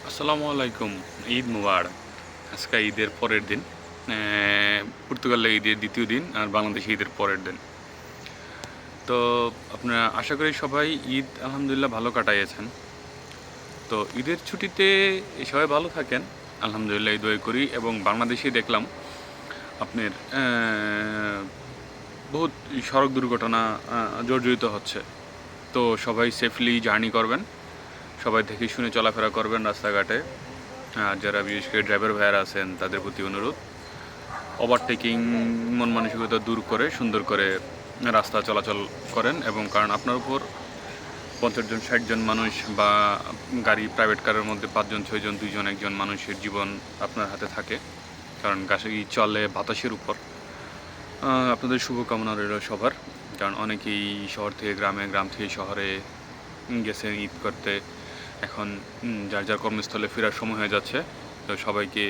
আসসালামু আলাইকুম। ঈদ মুবারক। আজকে ঈদের পরের দিন। পর্তুগালে ঈদের দ্বিতীয় দিন আর বাংলাদেশে ঈদের পরের দিন। তো আপনারা আশা করি সবাই ঈদ আলহামদুলিল্লাহ ভালো কাটাইয়েছেন। তো ঈদের ছুটিতে সবাই ভালো থাকেন। আলহামদুলিল্লাহ এই দোয়া করি এবং বাংলাদেশে দেখলাম আপনার বহুত সড়ক দুর্ঘটনা জর্জরিত হচ্ছে। তো সবাই সেফলি জার্নি করবেন। সবাই দেখে শুনে চলাফেরা করবেন রাস্তাঘাটে। আর যারা বিশেষ করে ড্রাইভার ভাইয়ারা আছেন তাদের প্রতি অনুরোধ, ওভারটেকিং মন মানসিকতা দূর করে সুন্দর করে রাস্তা চলাচল করেন। এবং কারণ আপনার উপর 50 জন 60 জন মানুষ বা গাড়ি প্রাইভেট কারের মধ্যে 5 জন 6 জন 2 জন 1 জন মানুষের জীবন আপনার হাতে থাকে, কারণ গাড়ি চলে বাতাসের উপর। আপনাদের শুভকামনা রইল সবার, কারণ অনেকেই শহর থেকে গ্রামে, গ্রাম থেকে শহরে গেছেন ঈদ করতে। এখন যার যার কর্মস্থলে ফেরার সময় হয়ে যাচ্ছে। তো সবাইকে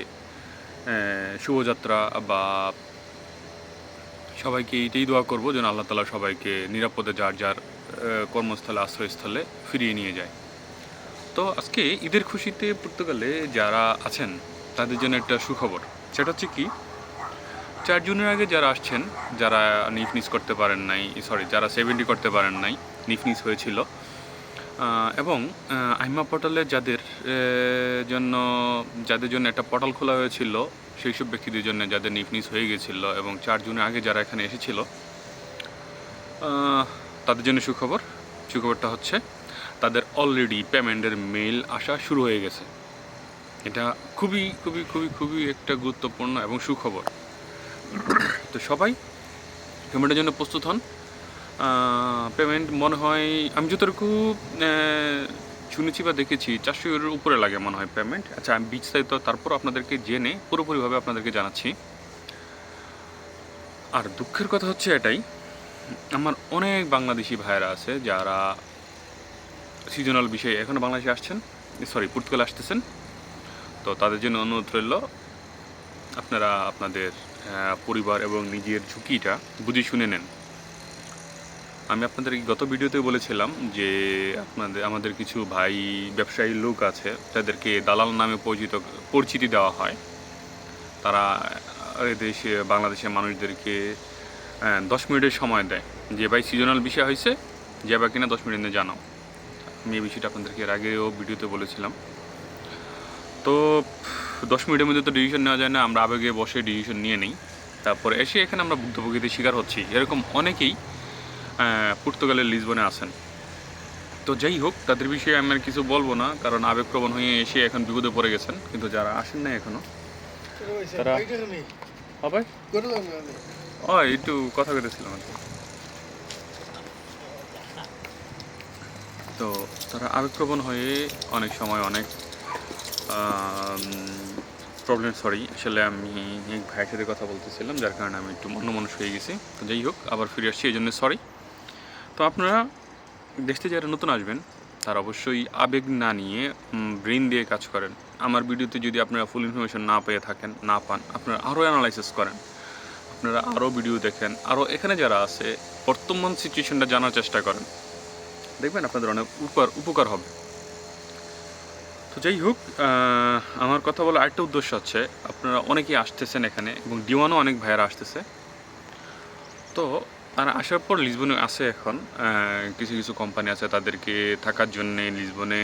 শুভযাত্রা, বা সবাইকে এইটাই দোয়া করবো যেন আল্লাহ তাআলা সবাইকে নিরাপদে যার যার কর্মস্থলে, আশ্রয়স্থলে ফিরিয়ে নিয়ে যায়। তো আজকে ঈদের খুশিতে পর্তুগালে যারা আছেন তাদের জন্য একটা সুখবর। সেটা হচ্ছে কি, 4 জুনের আগে যারা আসছেন, যারা নিফনিস করতে পারেন নাই, যারা 70 করতে পারেন নাই, নিফনিস হয়েছিল, এবং আহিমা পোর্টালে যাদের জন্য একটা পোর্টাল খোলা হয়েছিল, সেই সব ব্যক্তিদের জন্য যাদের নিফনিস হয়ে গেছিল এবং 4 জুনের আগে যারা এখানে এসেছিল, তাদের জন্য সুখবরটা হচ্ছে তাদের অলরেডি পেমেন্টের মেইল আসা শুরু হয়ে গেছে। এটা খুবই খুবই খুবই খুবই একটা গুরুত্বপূর্ণ এবং সুখবর। তো সবাই পেমেন্টের জন্য প্রস্তুত হন। পেমেন্ট মনে হয়, আমি যতটুকু শুনেছি বা দেখেছি, 400 উপরে লাগে মনে হয় পেমেন্ট। আচ্ছা, আমি বিস্তারিত তারপর আপনাদেরকে জেনে পুরোপুরিভাবে আপনাদেরকে জানাচ্ছি। আর দুঃখের কথা হচ্ছে এটাই, আমার অনেক বাংলাদেশি ভাইয়েরা আছে যারা সিজনাল বিষয়ে এখনও বাংলাদেশে আসছেন, পর্তুগালে আসতেছেন। তো তাদের জন্য অনুরোধ রইল, আপনারা আপনাদের পরিবার এবং নিজের ঝুঁকিটা বুঝে শুনে নেন। আমি আপনাদের গত ভিডিওতে বলেছিলাম যে আমাদের কিছু ভাই ব্যবসায়ী লোক আছে, তাদেরকে দালাল নামে পরিচিতি দেওয়া হয়। তারা দেশে বাংলাদেশের মানুষদেরকে 10 মিনিটের সময় দেয় যে ভাই সিজনাল বিষয় হয়েছে, যে বা কিনা 10 মিনিট জানাও। আমি এই বিষয়টা আপনাদেরকে এর আগেও ভিডিওতে বলেছিলাম। তো 10 মিনিটের মধ্যে তো ডিসিশন নেওয়া যায় না, আমরা আবেগে বসে ডিসিশন নিয়ে নিই। তারপরে এসে এখানে আমরা ভুক্তভোগীদের শিকার হচ্ছি। এরকম অনেকেই পর্তুগালের লিসবনে আছেন। তো যাই হোক, তাদের বিষয়ে আমি আর কিছু বলবো না, কারণ আবেগপ্রবণ হয়ে এসে এখন বিপদে পড়ে গেছেন। কিন্তু যারা আসেন না এখনো, তারা হবে একটু কথা বলেছিলাম আর কি। তো তারা আবেগপ্রবণ হয়ে অনেক সময় অনেক প্রবলেম, আসলে আমি এক ভাইয়ের সাথে কথা বলতেছিলাম, যার কারণে আমি একটু অন্যমনস্ক হয়ে গেছি। তো যাই হোক, আবার ফিরে আসছি, এই জন্য সরি। তো আপনারা দেশে যারা নতুন আসবেন, তারা অবশ্যই আবেগ না নিয়ে ব্রেন দিয়ে কাজ করেন। আমার ভিডিওতে যদি আপনারা ফুল ইনফরমেশন না পেয়ে থাকেন, না পান, আপনারা আরও অ্যানালাইসিস করেন, আপনারা আরও ভিডিও দেখেন, আরও এখানে যারা আছে বর্তমান সিচুয়েশনটা জানার চেষ্টা করেন, দেখবেন আপনাদের অনেক উপকার হবে। তো যাই হোক, আমার কথা বলার আরেকটা উদ্দেশ্য হচ্ছে, আপনারা অনেকেই আসতেছেন এখানে এবং ডিওয়ানও অনেক ভাইয়েরা আসতেছে। তো তারা আসার পর লিসবনে আছে এখন কিছু কিছু কোম্পানি আছে, তাদেরকে থাকার জন্যে লিসবনে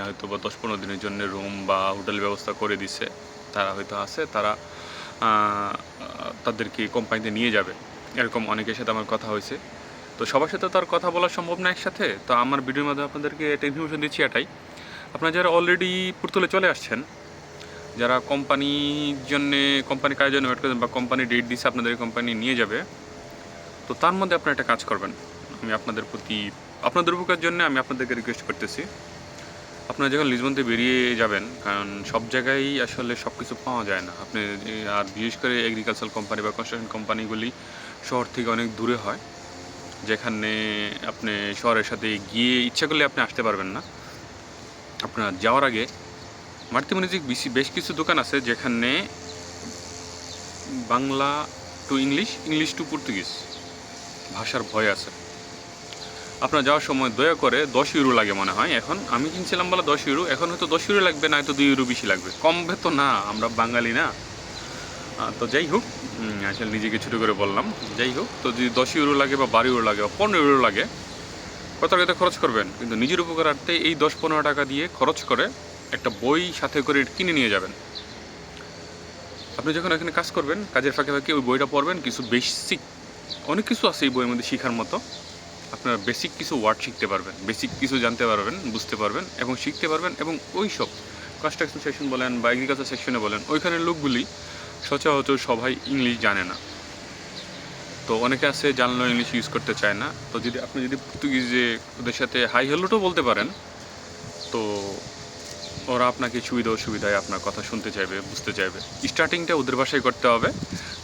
হয়তো বা 10-15 দিনের জন্য রুম বা হোটেল ব্যবস্থা করে দিছে। তারা হয়তো আছে, তারা তাদেরকে কোম্পানিতে নিয়ে যাবে, এরকম অনেকের সাথে আমার কথা হয়েছে। তো সবার সাথে তো আর কথা বলা সম্ভব না একসাথে। তো আমার ভিডিওর মাধ্যমে আপনাদেরকে একটা ইনফরমেশন দিচ্ছি এটাই, আপনারা যারা অলরেডি পর্তুগালে চলে আসছেন, যারা কোম্পানির জন্যে, কোম্পানি কাজের জন্য ওয়েট করেন বা কোম্পানি ডেট দিচ্ছে আপনাদের কোম্পানি নিয়ে যাবে, তো তার মধ্যে আপনারা একটা কাজ করবেন। আমি আপনাদের উপকার জন্য আমি আপনাদেরকে রিকোয়েস্ট করতেছি, আপনারা যখন লিসবন থেকে বেরিয়ে যাবেন, কারণ সব জায়গায় আসলে সব কিছু পাওয়া যায় না। আপনি আর বিশেষ করে এগ্রিকালচার কোম্পানি বা কনস্ট্রাকশন কোম্পানিগুলি শহর থেকে অনেক দূরে হয়, যেখানে আপনি শহরের সাথে গিয়ে ইচ্ছা করলে আপনি আসতে পারবেন না। আপনার যাওয়ার আগে মাতৃমনিজিক বেশ কিছু দোকান আছে যেখানে Bangla to English, English to Portuguese ভাষার ভয় আছে। আপনার যাওয়ার সময় দয়া করে 10 ইউরো লাগে মনে হয়। এখন আমি কিনছিলাম বলে 10 ইউরো, এখন হয়তো 10 ইউরো লাগবে, না হয়তো 2 ইউরো বেশি লাগবে। কমবে তো না, আমরা বাঙালি না। তো যাই হোক, আসলে নিজেকে ছোটো করে বললাম। যাই হোক, তো যদি 10 ইউরো লাগে বা 12 ইউরো লাগে বা 15 ইউরো লাগে, কত টাকাতে খরচ করবেন, কিন্তু নিজের উপকারার্থে এই 10-15 টাকা দিয়ে খরচ করে একটা বই সাথে করে কিনে নিয়ে যাবেন। আপনি যখন এখানে কাজ করবেন, কাজের ফাঁকে ফাঁকে ওই বইটা পড়বেন, কিছু বেসিক অনেক কিছু আছে এই বইয়ের মধ্যে শেখার মতো। আপনারা বেসিক কিছু ওয়ার্ড শিখতে পারবেন, বেসিক কিছু জানতে পারবেন, বুঝতে পারবেন এবং শিখতে পারবেন। এবং ওই সব কনস্ট্রাকশন সেকশন বলেন বা এগ্রিকালচার সেকশনে বলেন, ওইখানের লোকগুলি সচরাচর সবাই ইংলিশ জানে না। তো অনেকে আছে জানলেও ইংলিশ ইউজ করতে চায় না। তো আপনি যদি পর্তুগিজে ওদের সাথে হাই হ্যালোটাও বলতে পারেন, তো ওরা আপনাকে সুবিধা অসুবিধায় আপনার কথা শুনতে চাইবে, বুঝতে চাইবে। স্টার্টিংটা ওদের ভাষায় করতে হবে,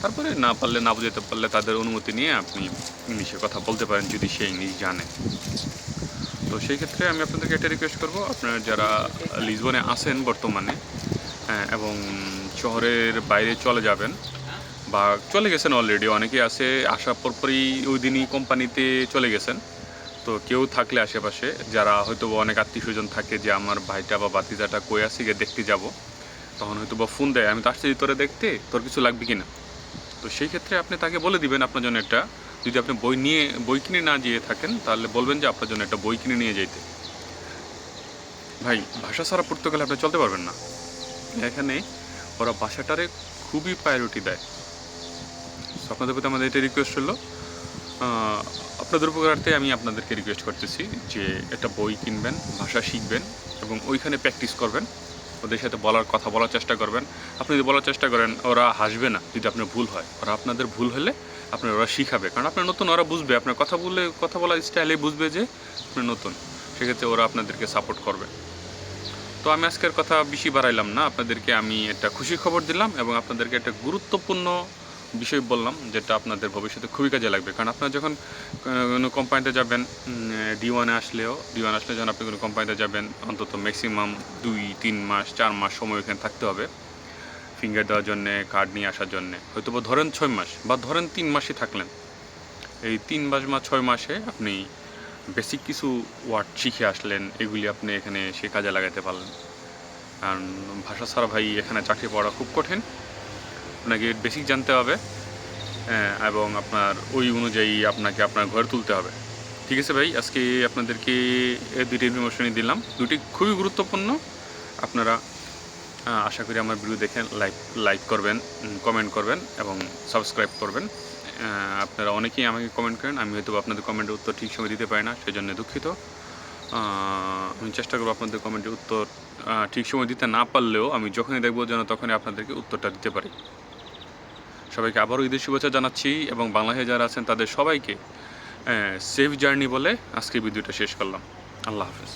তারপরে না পারলে, না বুঝতে পারলে তাদের অনুমতি নিয়ে আপনি ইংলিশে কথা বলতে পারেন যদি সে ইংলিশ জানে। তো সেই ক্ষেত্রে আমি আপনাদেরকে একটা রিকোয়েস্ট করব, আপনারা যারা লিসবনে আছেন বর্তমানে এবং শহরের বাইরে চলে যাবেন বা চলে গেছেন অলরেডি, অনেকেই আছে আসার পরপরই ওই দিনই কোম্পানিতে চলে গেছেন। তো কেউ থাকলে আশেপাশে, যারা হয়তো অনেক আত্মীয় স্বজন থাকে যে আমার ভাইটা বা ভাতিজাটা কই আছে গিয়ে দেখতে যাব, তখন হয়তো বা ফোন দেয়, আমি তো আসছি তোরে দেখতে, তোর কিছু লাগবে কিনা। তো সেই ক্ষেত্রে আপনি তাকে বলে দিবেন আপনার জন্য একটা, যদি আপনি বই কিনে না যেয়ে থাকেন, তাহলে বলবেন যে আপনার জন্য একটা বই কিনে নিয়ে যেতে। ভাই, ভাষা ছাড়া পর্তুগালে আপনি চলতে পারবেন না। এখানে ওরা ভাষাটারে খুবই প্রায়োরিটি দেয়। আপনাদের প্রতি আমাদের এটা রিকোয়েস্ট হলো, আপনাদের উপকারার্থে আমি আপনাদেরকে রিকোয়েস্ট করতেছি যে একটা বই কিনবেন, ভাষা শিখবেন এবং ওইখানে প্র্যাকটিস করবেন। ওদের সাথে কথা বলার চেষ্টা করবেন। আপনি যদি বলার চেষ্টা করেন, ওরা হাসবে না যদি আপনার ভুল হয়। ওরা আপনাদের ভুল হলে ওরা শিখাবে, কারণ আপনার নতুন, ওরা বুঝবে আপনার কথা বলার স্টাইলে বুঝবে যে আপনি নতুন। সেক্ষেত্রে ওরা আপনাদেরকে সাপোর্ট করবে। তো আমি আজকের কথা বেশি বাড়াইলাম না, আপনাদেরকে আমি একটা খুশি খবর দিলাম এবং আপনাদেরকে একটা গুরুত্বপূর্ণ বিষয় বললাম, যেটা আপনাদের ভবিষ্যতে খুবই কাজে লাগবে। কারণ আপনারা যখন কোনো কোম্পানিতে যাবেন, D1 আসলে যখন আপনি কোনো কোম্পানিতে যাবেন, অন্তত ম্যাক্সিমাম 2-3 মাস 4 মাস সময় ওখানে থাকতে হবে ফিঙ্গার দেওয়ার জন্যে, কার্ড নিয়ে আসার জন্যে। হয়তো বা ধরেন 6 মাস বা ধরেন 3 মাসই থাকলেন। এই 3 মাস বা 6 মাসে আপনি বেসিক কিছু ওয়ার্ড শিখে আসলেন, এগুলি আপনি এখানে সে কাজে লাগাতে পারলেন। কারণ ভাষা ছাড়া ভাই এখানে চাকরি পাওয়া খুব কঠিন। আপনাকে বেসিক জানতে হবে এবং আপনার ওই অনুযায়ী আপনাকে আপনার ঘরে তুলতে হবে। ঠিক আছে ভাই, আজকে আপনাদেরকে দুইটি ইনফরমেশনই দিলাম, দুটি খুবই গুরুত্বপূর্ণ। আপনারা আশা করি আমার ভিডিও দেখে লাইক করবেন, কমেন্ট করবেন এবং সাবস্ক্রাইব করবেন। আপনারা অনেকেই আমাকে কমেন্ট করেন, আমি হয়তো আপনাদের কমেন্টের উত্তর ঠিক সময় দিতে পারি না, সেই জন্য দুঃখিত। আমি চেষ্টা করবো আপনাদের কমেন্টের উত্তর ঠিক সময় দিতে না পারলেও আমি যখনই দেখবো যেন তখনই আপনাদেরকে উত্তরটা দিতে পারি। সবাইকে আবারও ঈদের শুভেচ্ছা জানাচ্ছি এবং বাংলাদেশে যারা আছেন তাদের সবাইকে সেফ জার্নি বলে আজকে ভিডিওটা শেষ করলাম। আল্লাহ হাফেজ।